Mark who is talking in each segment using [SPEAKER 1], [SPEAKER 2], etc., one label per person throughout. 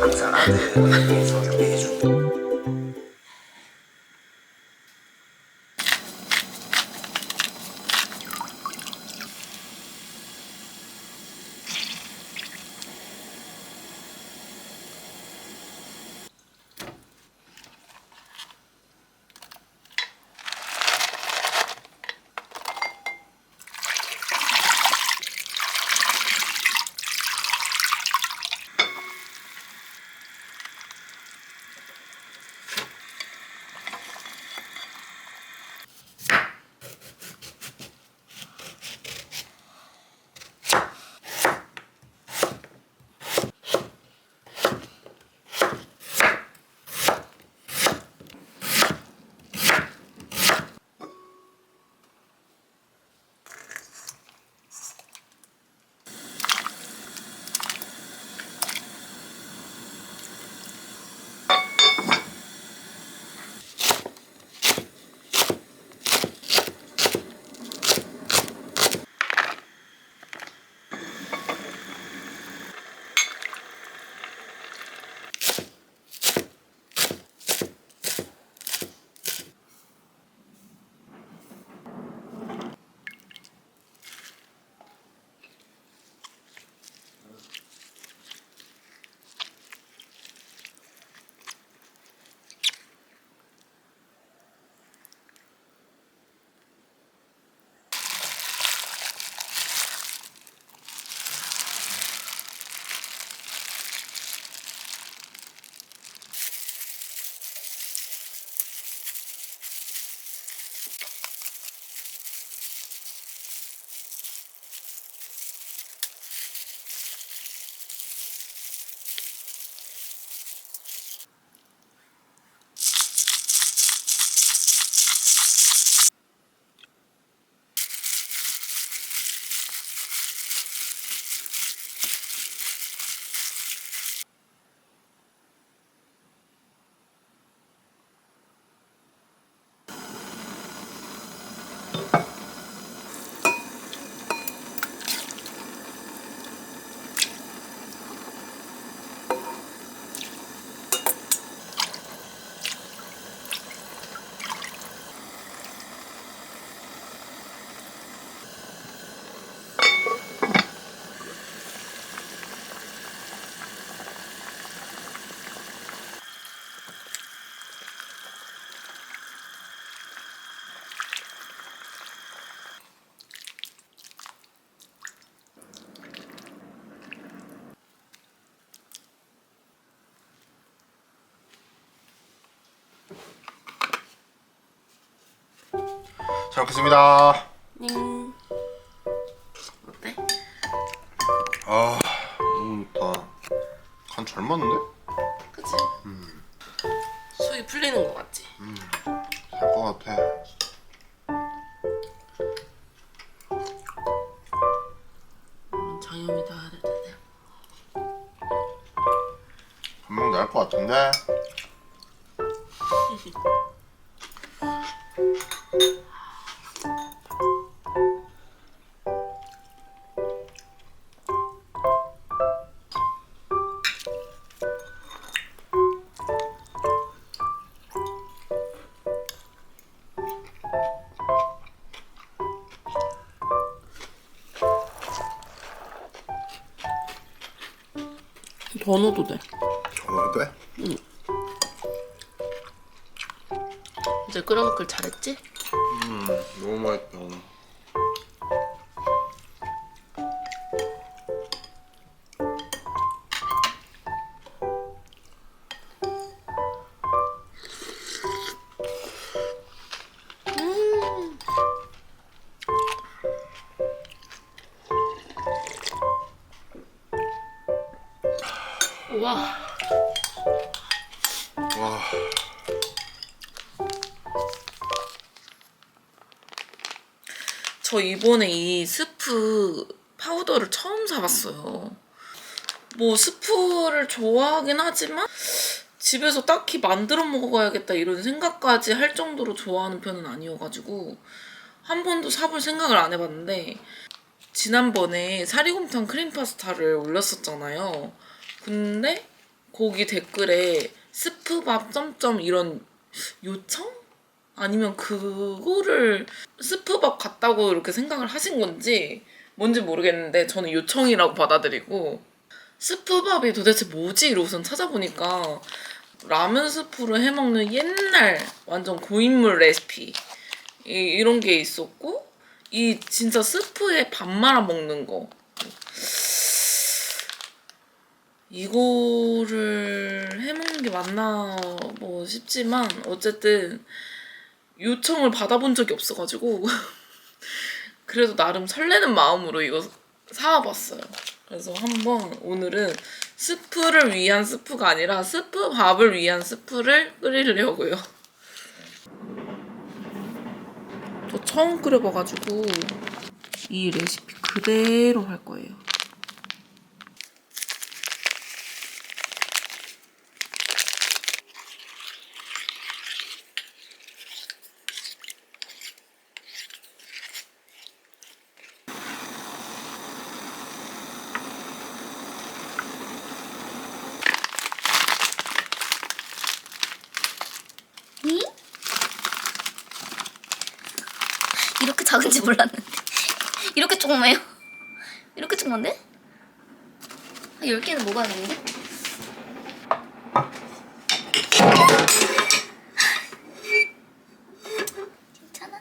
[SPEAKER 1] 항상 아들에 대해서 얘기해준다.
[SPEAKER 2] 잘 먹겠습니다.
[SPEAKER 3] 어때?
[SPEAKER 2] 아, 너무 좋다. 간 잘 맞는데?
[SPEAKER 3] 그치? 속이 풀리는 거 같지?
[SPEAKER 2] 잘 것 같아.
[SPEAKER 3] 장염이 다 될 텐데.
[SPEAKER 2] 금방 나을 것 같은데?
[SPEAKER 3] 더 넣어도 돼.
[SPEAKER 2] 저거 돼?
[SPEAKER 3] 이제 끓여먹길 잘했지?
[SPEAKER 2] 너무 맛있다.
[SPEAKER 3] 우와.
[SPEAKER 2] 와.
[SPEAKER 4] 저 이번에 이 스프 파우더를 처음 사봤어요. 뭐 스프를 좋아하긴 하지만 집에서 딱히 만들어 먹어야겠다 이런 생각까지 할 정도로 좋아하는 편은 아니어가지고 한 번도 사볼 생각을 안 해봤는데 지난번에 사리곰탕 크림 파스타를 올렸었잖아요. 근데 거기 댓글에 스프밥 점점 이런 요청? 아니면 그거를 스프밥 같다고 이렇게 생각을 하신 건지 뭔지 모르겠는데 저는 요청이라고 받아들이고 스프밥이 도대체 뭐지? 이러고선 찾아보니까 라면 스프로 해먹는 옛날 완전 고인물 레시피 이런 게 있었고 이 진짜 스프에 밥 말아 먹는 거 이거를 해먹는 게 맞나 뭐 싶지만 어쨌든 요청을 받아본 적이 없어가지고 그래도 나름 설레는 마음으로 이거 사와봤어요. 그래서 한번 오늘은 스프를 위한 스프가 아니라 스프밥을 위한 스프를 끓이려고요. 저 처음 끓여봐가지고 이 레시피 그대로 할 거예요.
[SPEAKER 5] 이? 이렇게 작은지 몰랐는데. 이렇게 조그매요? 이렇게 조그만데? 10개는 먹어야겠는데? 괜찮아?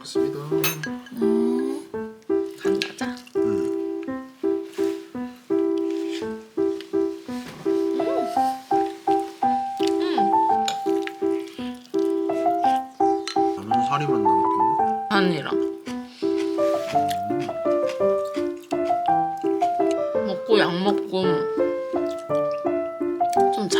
[SPEAKER 2] 먹겠습니다.
[SPEAKER 4] 간 가자.
[SPEAKER 2] 라면 사리만 남았겠네.
[SPEAKER 3] 간이랑 먹고 약 먹고 좀 자.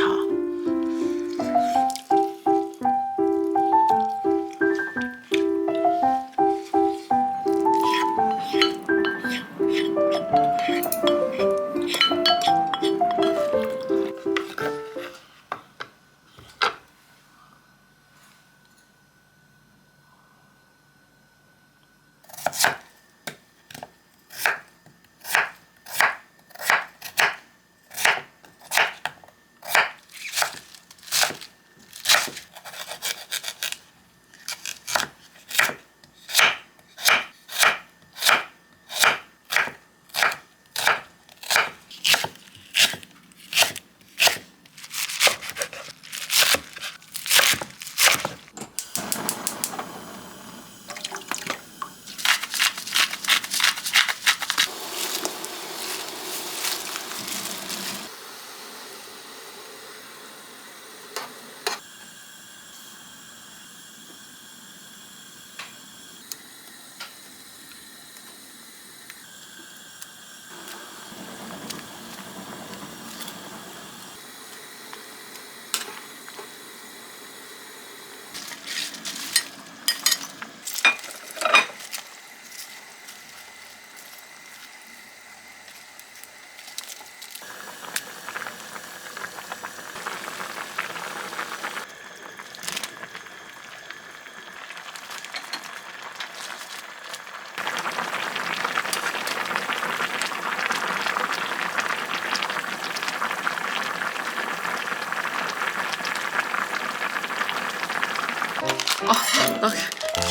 [SPEAKER 3] 나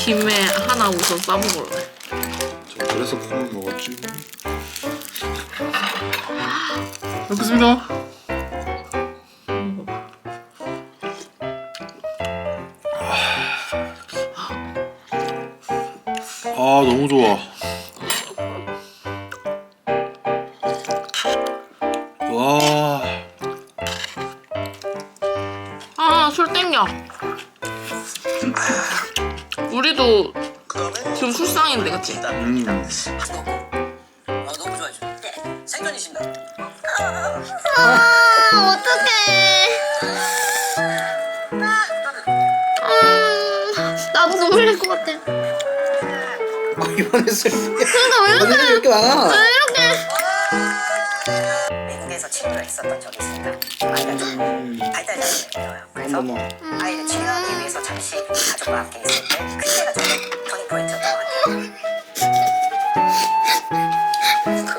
[SPEAKER 3] 김에 하나 우선 싸먹을래.
[SPEAKER 2] 저 그래서 콩을 먹었지. 먹겠습니다. 아 너무 좋아. 와.
[SPEAKER 3] 아, 술 땡겨. 우리도 지금 술상인데, 그치?
[SPEAKER 1] 너무 좋아요. 네, 생존이신다.
[SPEAKER 5] 어떡해. 나도 눈물 날 것 같아.
[SPEAKER 6] 이번에 술
[SPEAKER 5] 그러니까 왜
[SPEAKER 6] 오늘은 왜 이렇게 많아?
[SPEAKER 5] 왜 이렇게.
[SPEAKER 1] 미국에서 치료를 했었던 적이 있습니다. 아이가 좀 발달장애가 그래서
[SPEAKER 6] 어머.
[SPEAKER 1] 아이를 치료하기 위해서 잠시 가족과 함께 있을 때 그때가 좀 터닝 포인트였던 것 같아요.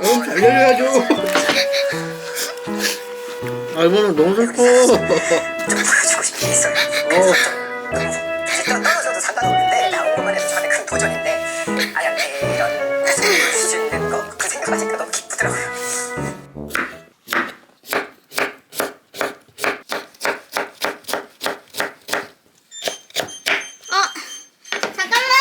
[SPEAKER 6] 그럼 알려줘야죠. 아 이거는 너무 슬퍼.
[SPEAKER 1] 좀 보여주고 싶은 게 있어요. 그래서 좀 너무 일단 떨어져도 상관없는데 나온 것만 해도 저한테 큰 도전인데 아야 이런 모습을 보여주는 거 그 생각하니까 너무 기쁘더라고요.
[SPEAKER 5] 잠깐만.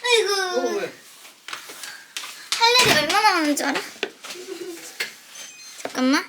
[SPEAKER 5] 아이고.
[SPEAKER 6] 왜?
[SPEAKER 5] 할 일이 얼마나 많은 줄 알아? 잠깐만.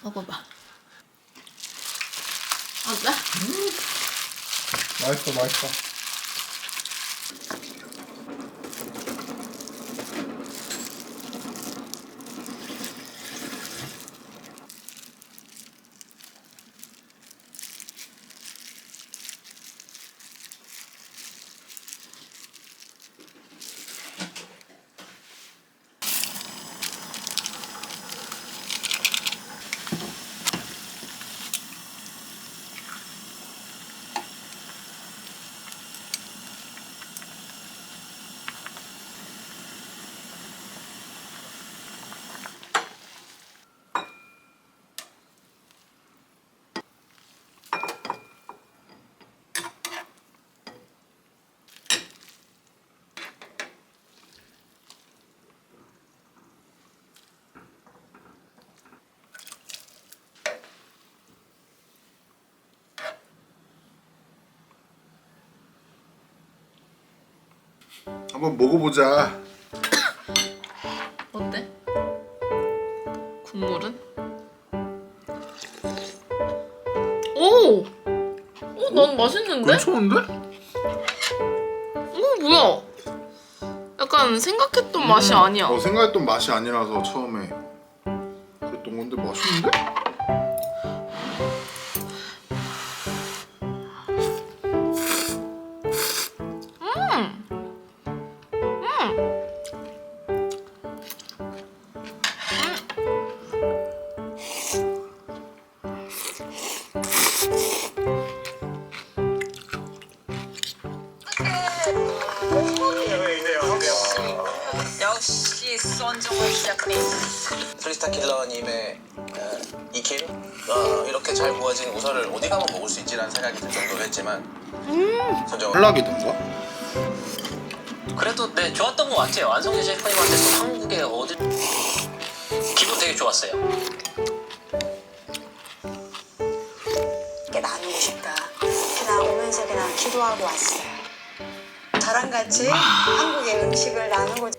[SPEAKER 3] 먹어봐. 어때?
[SPEAKER 2] 맛있어 맛있어. 한번 먹어보자.
[SPEAKER 3] 어때? 국물은? 오! 난 맛있는데?
[SPEAKER 2] 괜찮은데?
[SPEAKER 3] 뭐야? 약간 생각했던 맛이 아니야.
[SPEAKER 2] 생각했던 맛이 아니라서 처음에 그랬던 건데 맛있는데?
[SPEAKER 1] 역시 썬종을 시작해.
[SPEAKER 7] 프리스타 킬러님의 익힘 이렇게 잘 구워진 우설을 어디 가면 먹을 수 있지라는 생각이 들 정도로 했지만 선정을
[SPEAKER 2] 탈락이던가?
[SPEAKER 8] 그래도 네 좋았던 것 같아요. 안성재 셰프님한테서 한국에 어디 기분 되게 좋았어요.
[SPEAKER 9] 이렇게 나누고 싶다. 그냥 오면서 그냥 기도하고 왔어요. 저랑 같이 한국의 음식을 나누고.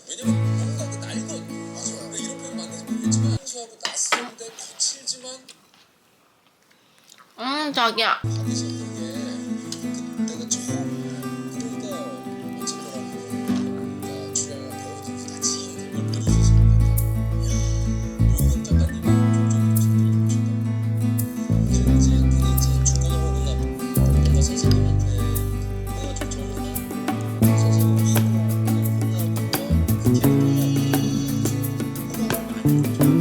[SPEAKER 7] 왜냐면 뭔가 그 낡은 맞아 왜 이런 표현 맞는지 모르겠지만 향수하고 낯선데 거칠지만
[SPEAKER 3] 자기야.
[SPEAKER 7] 가기 시작한 게 그때가 처음 그러니까 어쨌더라고 그러니까 주량을 배우든지 다 지인들 걸 보여주시는 요금 작가님이 종종 오신다 그리고 이제 그게 이제 주권을 혼나고 뭔가 선생님한테 내가 좀 젊은데 선생님이 혼나고 그렇게 하고 뭔가 많이